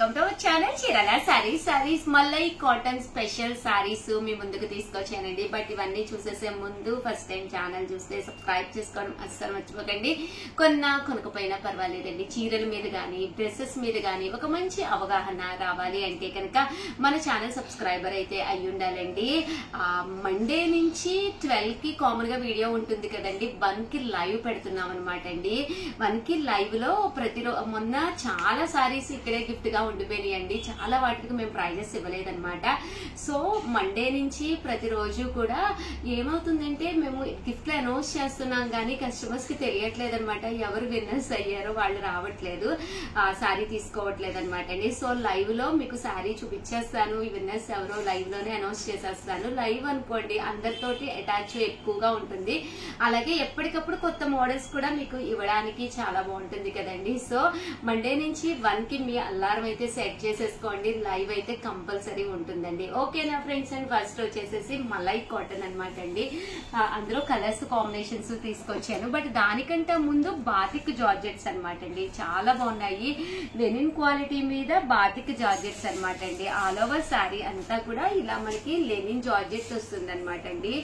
Welcome to our channel Chirala sarees మల్లై cotton special sarees మీ ముందుకు తీసుకొచ్చానండి. బట్ ఇవన్నీ చూసేసే ముందు ఫస్ట్ టైం ఛానల్ చూస్తే సబ్స్క్రైబ్ చేసుకోవడం అస్సలు మర్చిపోకండి. కొనకపోయినా పర్వాలేదండి, చీరల మీద గానీ డ్రెస్సెస్ మీద గానీ ఒక మంచి అవగాహన రావాలి అంటే కనుక మన ఛానల్ సబ్స్క్రైబర్ అయితే అయి ఉండాలండి. మండే నుంచి 12 కి కామన్ గా వీడియో ఉంటుంది కదండి, 1 కి లైవ్ పెడుతున్నాం అనమాట అండి. 1 కి లైవ్ లో ప్రతిరోజు మొన్న చాలా సారీస్ ఇక్కడే గిఫ్ట్ గా ఉండిపోయినాయండి. చాలా వాటికి మేము ప్రైజెస్ ఇవ్వలేదన్నమాట. సో మండే నుంచి ప్రతిరోజు కూడా ఏమవుతుందంటే మేము గిఫ్ట్ లో అనౌన్స్ చేస్తున్నాం కానీ కస్టమర్స్ కి తెలియట్లేదు అనమాట. ఎవరు విన్నర్స్ అయ్యారో వాళ్ళు రావట్లేదు, సారీ తీసుకోవట్లేదు అనమాట అండి. సో లైవ్ లో మీకు సారీ చూపించేస్తాను, ఈ విన్నర్స్ ఎవరో లైవ్ లోనే అనౌన్స్ చేసేస్తాను. లైవ్ అనుకోండి అందరితోటి అటాచ్ ఎక్కువగా ఉంటుంది, అలాగే ఎప్పటికప్పుడు కొత్త మోడల్స్ కూడా మీకు ఇవ్వడానికి చాలా బాగుంటుంది కదండి. సో మండే నుంచి 1 కి మీ అలారం అయితే సెట్ చేసేసుకోండి, లైవ్ అయితే కంపల్సరీ ఉంటుందండి. ఓకేనా ఫ్రెండ్స్? అండ్ ఫస్ట్ వచ్చేసేసి మలై కాటన్ అనమాట అండి. అందులో కలర్స్ కాంబినేషన్స్ తీసుకొచ్చాను, బట్ దానికంటే ముందు బాతిక్ జార్జెట్స్ అనమాట అండి. చాలా బాగున్నాయి, లెనిన్ క్వాలిటీ మీద బాతిక్ జార్జెట్స్ అనమాట అండి. ఆల్ ఓవర్ శారీ అంతా కూడా ఇలా మనకి లెనిన్ జార్జెట్ వస్తుంది అనమాట అండి.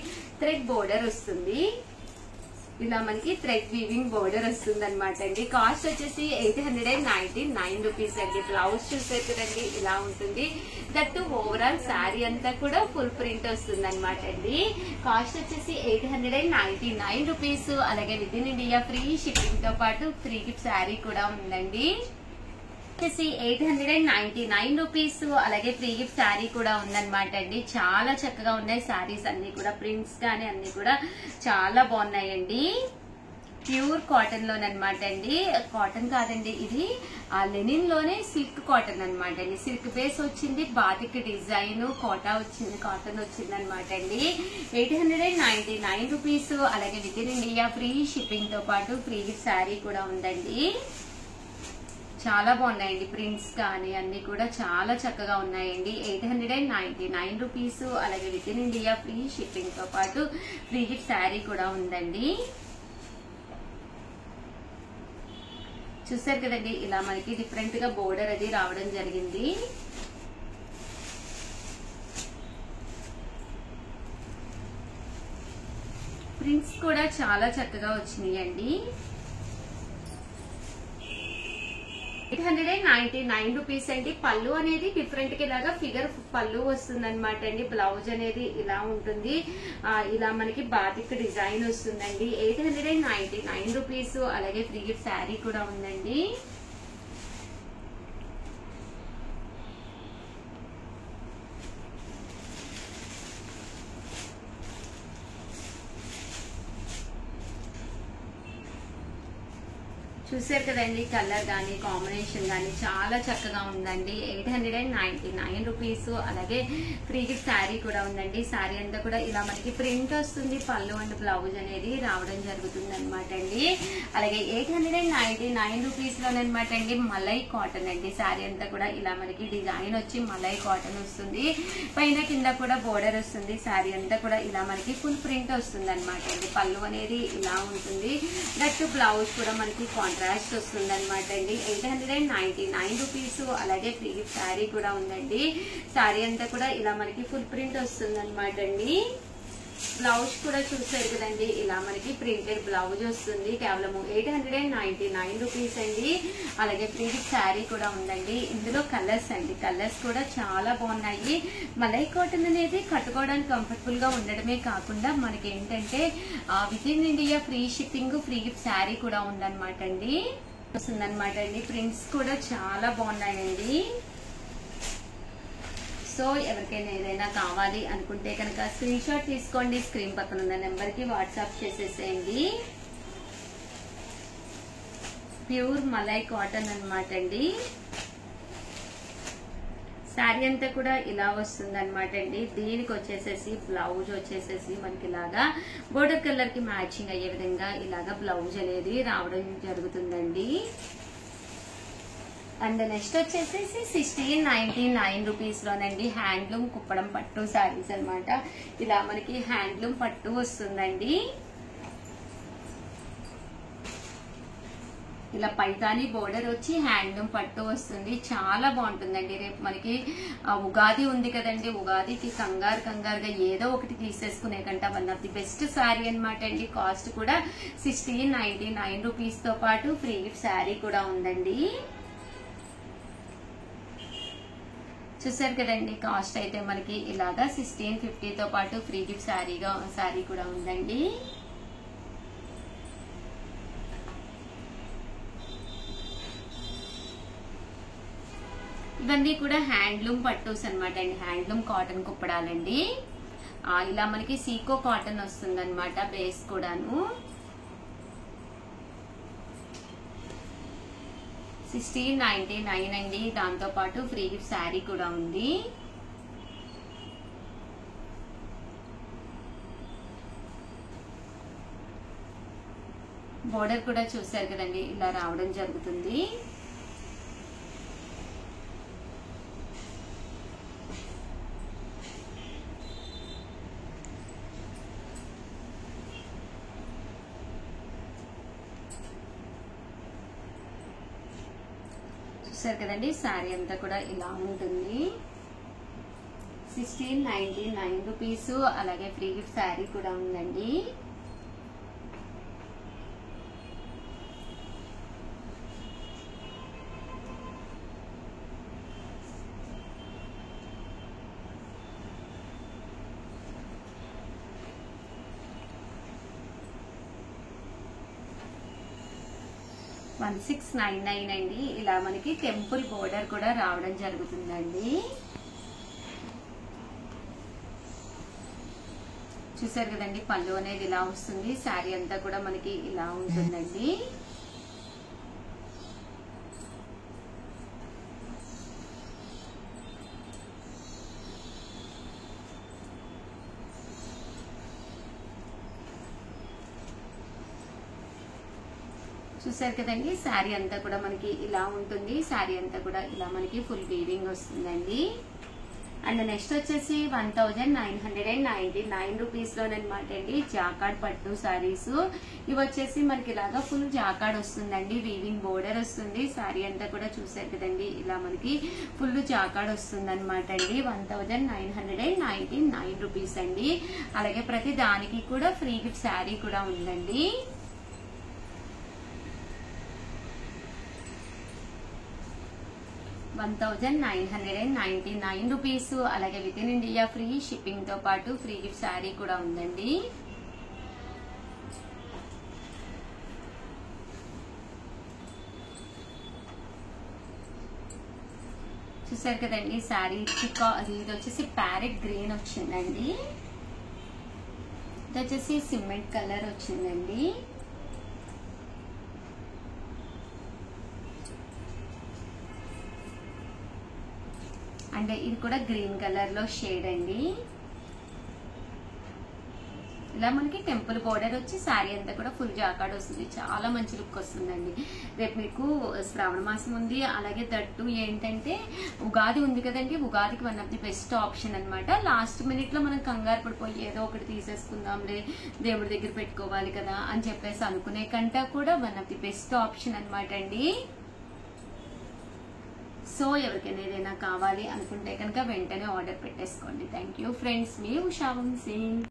థ్రెడ్ బోర్డర్ వస్తుంది, ఇలా మనకి థ్రెడ్ వీవింగ్ బోర్డర్ వస్తుంది అనమాట అండి. కాస్ట్ వచ్చేసి 899 రూపీస్ అండి. బ్లౌజ్ చూసేటండి ఇలా ఉంటుంది. దట్టు ఓవరాల్ శారీ అంతా కూడా ఫుల్ ప్రింట్ వస్తుంది అనమాట అండి. కాస్ట్ వచ్చేసి 899 రూపీస్. అలాగే with in India free shipping తో పాటు ఫ్రీ గిఫ్ట్ శారీ కూడా ఉందండి. 899 రూపీస్. అలాగే ఫ్రీ గిఫ్ట్ శారీ కూడా ఉందన్నమాట అండి. చాలా చక్కగా ఉన్నాయి శారీస్ అన్ని కూడా, ప్రింట్స్ కానీ అన్ని కూడా చాలా బాగున్నాయండి. ప్యూర్ కాటన్ లోనమాట అండి, కాటన్ కాదండి ఇది లెనిన్ లోనే సిల్క్ కాటన్ అనమాట అండి. సిల్క్ బేస్ వచ్చింది, బాతిక్ డిజైన్ కోటా వచ్చింది, కాటన్ వచ్చింది అనమాట అండి. 899 రూపీస్. అలాగే with in India free shipping తో పాటు ఫ్రీ గిఫ్ట్ శారీ కూడా ఉందండి. చాలా బాగున్నాయండి, ప్రింట్స్ కానీ అన్ని కూడా చాలా చక్కగా ఉన్నాయండి. 899 రూపీస్. అలాగే with in India free shipping తో పాటు ఫ్రీ గిఫ్ట్ శారీ కూడా ఉందండి. చూసారు కదండి, ఇలా మనకి డిఫరెంట్ గా బోర్డర్ అది రావడం జరిగింది. ప్రింట్స్ కూడా చాలా చక్కగా వచ్చినాయండి. 899 రూపీస్ అండి. పళ్ళు అనేది డిఫరెంట్ గా ఇలాగా ఫిగర్ పళ్ళు వస్తుంది అనమాట అండి. బ్లౌజ్ అనేది ఇలా ఉంటుంది, ఇలా మనకి బాతిక్ డిజైన్ వస్తుందండి. 899 రూపీస్. అలాగే ఫ్రీ గిఫ్ట్ శారీ కూడా ఉందండి. చూసారు కదండి, కలర్ గానీ కాంబినేషన్ గానీ చాలా చక్కగా ఉందండి. 899 రూపీస్. అలాగే ఫ్రీ గిఫ్ట్ శారీ కూడా ఉందండి. శారీ అంతా కూడా ఇలా మనకి ప్రింట్ వస్తుంది, పళ్ళు అండ్ బ్లౌజ్ అనేది రావడం జరుగుతుంది అనమాట అండి. అలాగే 899 రూపీస్ లోనమాట అండి మలై కాటన్ అండి. శారీ అంతా కూడా ఇలా మనకి డిజైన్ వచ్చి మలై కాటన్ వస్తుంది, పైన కింద కూడా బోర్డర్ వస్తుంది. శారీ అంతా కూడా ఇలా మనకి ఫుల్ ప్రింట్ వస్తుంది అనమాట అండి. పళ్ళు అనేది ఇలా ఉంటుంది, దట్టు బ్లౌజ్ కూడా మనకి కాంట్రాస్ట్ వస్తుంది అనమాట అండి. 899 రూపీస్. అలాగే ఫ్రీ గిఫ్ట్ శారీ కూడా ఉందండి. శారీ అంతా కూడా ఇలా మనకి ఫుల్ ప్రింట్ వస్తుంది అనమాట అండి. బ్లౌజ్ కూడా చూసారు కదండి, ఇలా మనకి ప్రింటెడ్ బ్లౌజ్ వస్తుంది. కేవలం 899 రూపీస్ అండి. అలాగే ఫ్రీ గిఫ్ట్ శారీ కూడా ఉందండి. ఇందులో కలర్స్ అండి, కలర్స్ కూడా చాలా బాగున్నాయి. మలై కాటన్ అనేది కట్టుకోవడానికి కంఫర్టబుల్ గా ఉండడమే కాకుండా మనకి ఏంటంటే with in India free shipping, free gift sari కూడా ఉందన్నమాట అండి. వస్తుందన్నమాట అండి. ప్రింట్స్ కూడా చాలా బాగున్నాయండి. సో ఎవరికైనా ఏదైనా కావాలి అనుకుంటే కనుక స్క్రీన్ షాట్ తీసుకోండి, స్క్రీన్ పక్కన ఉన్న నెంబర్ కి వాట్సాప్ చేసేసేయండి. ప్యూర్ మలై కాటన్ అనమాట అండి. శారీ అంతా కూడా ఇలా వస్తుంది అనమాట అండి. దీనికి వచ్చేసేసి బ్లౌజ్ వచ్చేసేసి మనకి ఇలాగా బోర్డర్ కలర్ కి మ్యాచింగ్ అయ్యే విధంగా ఇలాగా బ్లౌజ్ అనేది రావడం జరుగుతుందండి. అండ్ నెక్స్ట్ వచ్చేసేసి 1699 రూపీస్ లోనండి హ్యాండ్లూమ్ కుప్పడం పట్టు శారీస్ అనమాట. ఇలా మనకి హ్యాండ్లూమ్ పట్టు వస్తుందండి. ఇలా పైతాని బోర్డర్ వచ్చి హ్యాండ్లూమ్ పట్టు వస్తుంది. చాలా బాగుంటుందండి. రేపు మనకి ఉగాది ఉంది కదండి, ఉగాదికి కంగారుగా ఏదో ఒకటి తీసేసుకునే కంట one of the best sari అనమాట అండి. కాస్ట్ కూడా 1699 రూపీస్ తో పాటు ఫ్రీ గిఫ్ట్ శారీ కూడా ఉందండి. చూసారు కదండి, కాస్ట్ అయితే మనకి ఇలాగా 1650 తో పాటు ఫ్రీ గిఫ్ట్ శారీ కూడా ఉందండి. ఇవన్నీ కూడా హ్యాండ్లూమ్ పట్టూస్ అనమాట అండి, హ్యాండ్లూమ్ కాటన్ కుప్పడాలండి. ఇలా మనకి సీకో కాటన్ వస్తుంది అనమాట బేస్ కూడాను. 1699 అండి. దాంతో పాటు ఫ్రీ గిఫ్ట్ శారీ కూడా ఉంది. బోర్డర్ కూడా చూసారు కదండి, ఇలా రావడం జరుగుతుంది. చూసారు కదండి, శారీ అంతా కూడా ఇలా ఉంటుంది. 1699 రూపీస్. అలాగే ఫ్రీ గిఫ్ట్ శారీ కూడా ఉందండి. $1699 అండి. ఇలా మనకి టెంపుల్ బోర్డర్ కూడా రావడం జరుగుతుందండి. చూసారు కదండి, పళ్ళు అనేది ఇలా వస్తుంది. శారీ అంతా కూడా మనకి ఇలా ఉంటుందండి. చూసారు కదండి, శారీ అంతా కూడా మనకి ఇలా ఉంటుంది. శారీ అంతా కూడా ఇలా మనకి ఫుల్ వీవింగ్ వస్తుందండి. అండ్ నెక్స్ట్ వచ్చేసి 1999 రూపీస్ లోనమాట అండి జాకార్డ్ పట్టు శారీస్. ఇవి వచ్చేసి మనకి ఇలాగా ఫుల్ జాకార్డ్ వస్తుందండి, వీవింగ్ బోర్డర్ వస్తుంది. శారీ అంతా కూడా చూసారు కదండి, ఇలా మనకి ఫుల్ జాకార్డ్ వస్తుంది అనమాట అండి. 1999 రూపీస్ అండి. అలాగే ప్రతి దానికి కూడా ఫ్రీ గిఫ్ట్ శారీ కూడా ఉందండి. $1999 రూపీస్. అలాగే with in India free shipping తో పాటు ఫ్రీ గిఫ్ట్ శారీ కూడా ఉందండి. చూసారు కదండి, శారీ ఇది వచ్చేసి ప్యారెట్ గ్రీన్ వచ్చిందండి. ఇది వచ్చేసి సిమెంట్ కలర్ వచ్చిందండి. అండ్ ఇది కూడా గ్రీన్ కలర్ లో షేడ్ అండి. ఇలా మనకి టెంపుల్ బోర్డర్ వచ్చి శారీ అంతా కూడా ఫుల్ జాకార్డ్ వస్తుంది. చాలా మంచి లుక్ వస్తుందండి. రేపు మీకు శ్రావణ మాసం ఉంది. అలాగే దట్టు ఏంటంటే ఉగాది ఉంది కదండి, ఉగాదికి one of the best option అనమాట. లాస్ట్ మినిట్ లో మనం కంగారు పడిపోయి ఏదో ఒకటి తీసేసుకుందాంలే, దేవుడి దగ్గర పెట్టుకోవాలి కదా అని చెప్పేసి అనుకునే కంటే కూడా one of the best option అనమాట అండి. సో ఎవరికైనా ఏదైనా కావాలి అనుకుంటే కనుక వెంటనే ఆర్డర్ పెట్టేసుకోండి. థ్యాంక్ యూ ఫ్రెండ్స్, మీ ఉషా వంశీ.